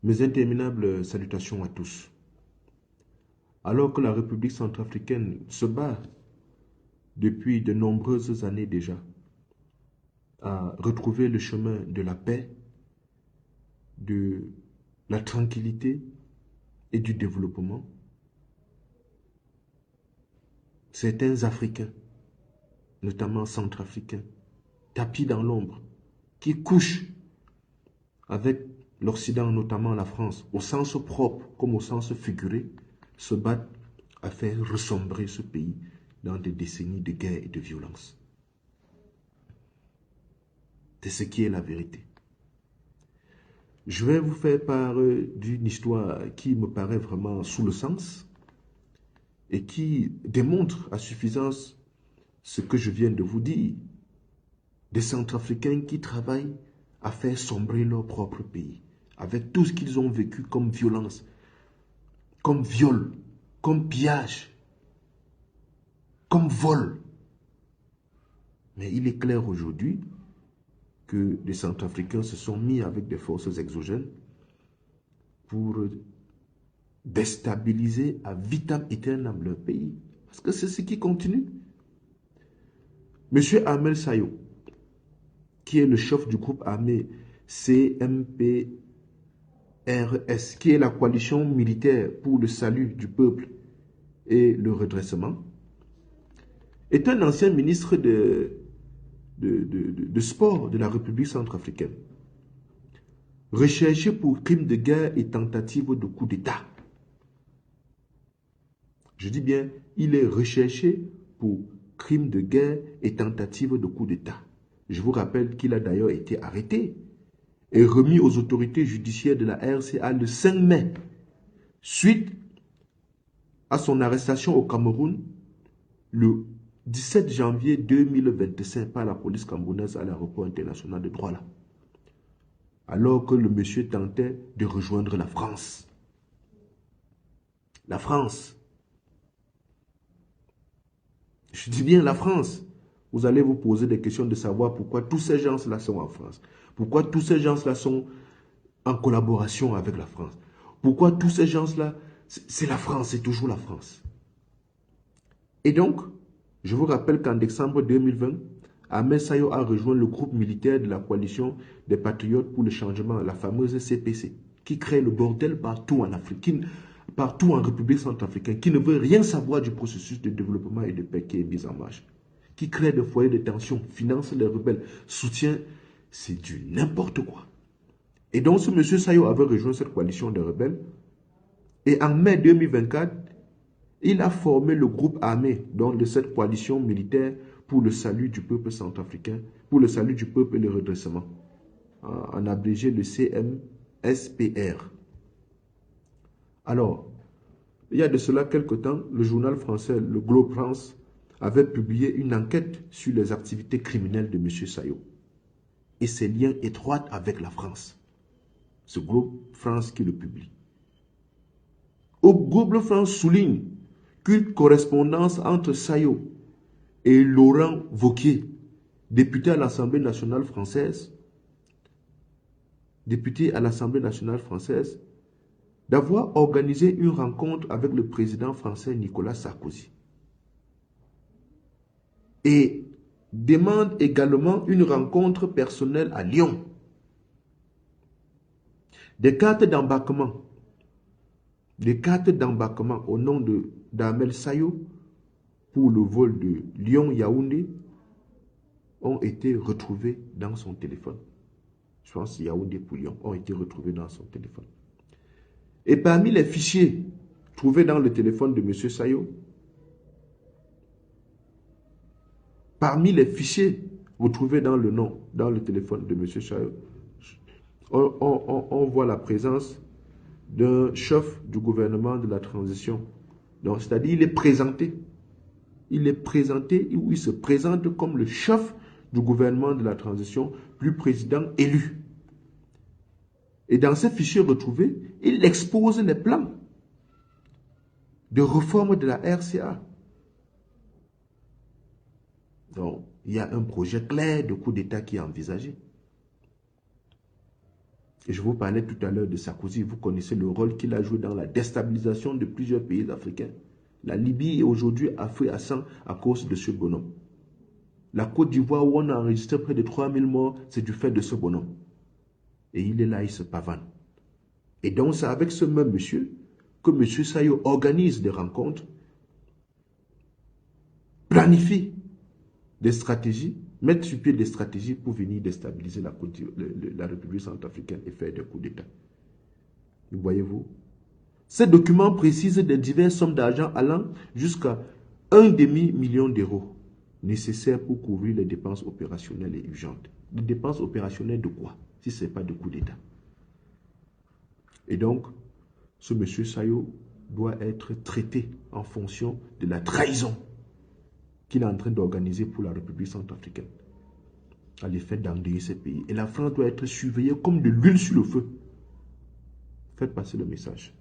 Mes interminables salutations à tous. Alors que la République centrafricaine se bat depuis de nombreuses années déjà à retrouver le chemin de la paix, de la tranquillité et du développement, certains Africains, notamment centrafricains, tapis dans l'ombre, qui couchent avec l'Occident, notamment la France, au sens propre comme au sens figuré, se battent à faire ressombrer ce pays dans des décennies de guerre et de violence. C'est ce qui est la vérité. Je vais vous faire part d'une histoire qui me paraît vraiment sous le sens et qui démontre à suffisance ce que je viens de vous dire. Des Centrafricains qui travaillent à faire sombrer leur propre pays avec tout ce qu'ils ont vécu comme violence, comme viol, comme pillage, comme vol. Mais il est clair aujourd'hui que les Centrafricains se sont mis avec des forces exogènes pour déstabiliser à vitam aeternam leur pays. Parce que c'est ce qui continue. Monsieur Ahmed Sayo, qui est le chef du groupe armé CMPRS, qui est la coalition militaire pour le salut du peuple et le redressement, est un ancien ministre de sport de la République centrafricaine, recherché pour crimes de guerre et tentative de coup d'État. Je dis bien, il est recherché pour crimes de guerre et tentative de coup d'État. Je vous rappelle qu'il a d'ailleurs été arrêté et remis aux autorités judiciaires de la RCA le 5 mai, suite à son arrestation au Cameroun le 17 janvier 2025 par la police camerounaise à l'aéroport international de Douala, alors que le monsieur tentait de rejoindre la France. La France. Je dis bien la France. Vous allez vous poser des questions de savoir pourquoi tous ces gens-là sont en France. Pourquoi tous ces gens-là sont en collaboration avec la France. Pourquoi tous ces gens-là, c'est la France, c'est toujours la France. Et donc, je vous rappelle qu'en décembre 2020, Ahmed Sayo a rejoint le groupe militaire de la coalition des patriotes pour le changement, la fameuse CPC, qui crée le bordel partout en Afrique, partout en République centrafricaine, qui ne veut rien savoir du processus de développement et de paix qui est mis en marche, qui crée des foyers de tension, finance les rebelles, soutient, c'est du n'importe quoi. Et donc ce monsieur Sayo avait rejoint cette coalition de rebelles, et en mai 2024, il a formé le groupe armé donc, de cette coalition militaire pour le salut du peuple centrafricain, pour le salut du peuple et le redressement, en abrégé le CMSPR. Alors, il y a de cela quelque temps, le journal français, le Globe France, avait publié une enquête sur les activités criminelles de M. Sayo et ses liens étroits avec la France. Ce Globe France qui le publie. Au Globe France souligne qu'une correspondance entre Sayo et Laurent Wauquiez, député à l'Assemblée nationale française, d'avoir organisé une rencontre avec le président français Nicolas Sarkozy. Et demande également une rencontre personnelle à Lyon. Des cartes d'embarquement au nom d'Ahmed Sayo pour le vol de Lyon-Yaoundé ont été retrouvées dans son téléphone. Je pense Yaoundé pour Lyon ont été retrouvés dans son téléphone. Et parmi les fichiers trouvés dans le téléphone de M. Sayo, parmi les fichiers retrouvés dans le téléphone de M. Sayo, on voit la présence d'un chef du gouvernement de la transition. Donc, c'est-à-dire, il se présente comme le chef du gouvernement de la transition, plus président élu. Et dans ces fichiers retrouvés, il expose les plans de réforme de la RCA. Donc, il y a un projet clair de coup d'État qui est envisagé. Et je vous parlais tout à l'heure de Sarkozy. Vous connaissez le rôle qu'il a joué dans la déstabilisation de plusieurs pays africains. La Libye est aujourd'hui à feu à sang à cause de ce bonhomme. La Côte d'Ivoire, où on a enregistré près de 3000 morts, c'est du fait de ce bonhomme. Et il est là, il se pavane. Et donc, c'est avec ce même monsieur que M. Sayo organise des rencontres, planifie des stratégies, mettre sur pied des stratégies pour venir déstabiliser la République centrafricaine et faire des coups d'État. Voyez-vous? Ces documents précisent des diverses sommes d'argent allant jusqu'à 1,5 million d'euros nécessaires pour couvrir les dépenses opérationnelles et urgentes. Les dépenses opérationnelles de quoi? Si ce n'est pas de coup d'État. Et donc, ce monsieur Sayo doit être traité en fonction de la trahison qu'il est en train d'organiser pour la République centrafricaine, à l'effet d'endeuiller ces pays. Et la France doit être surveillée comme de l'huile sur le feu. Faites passer le message.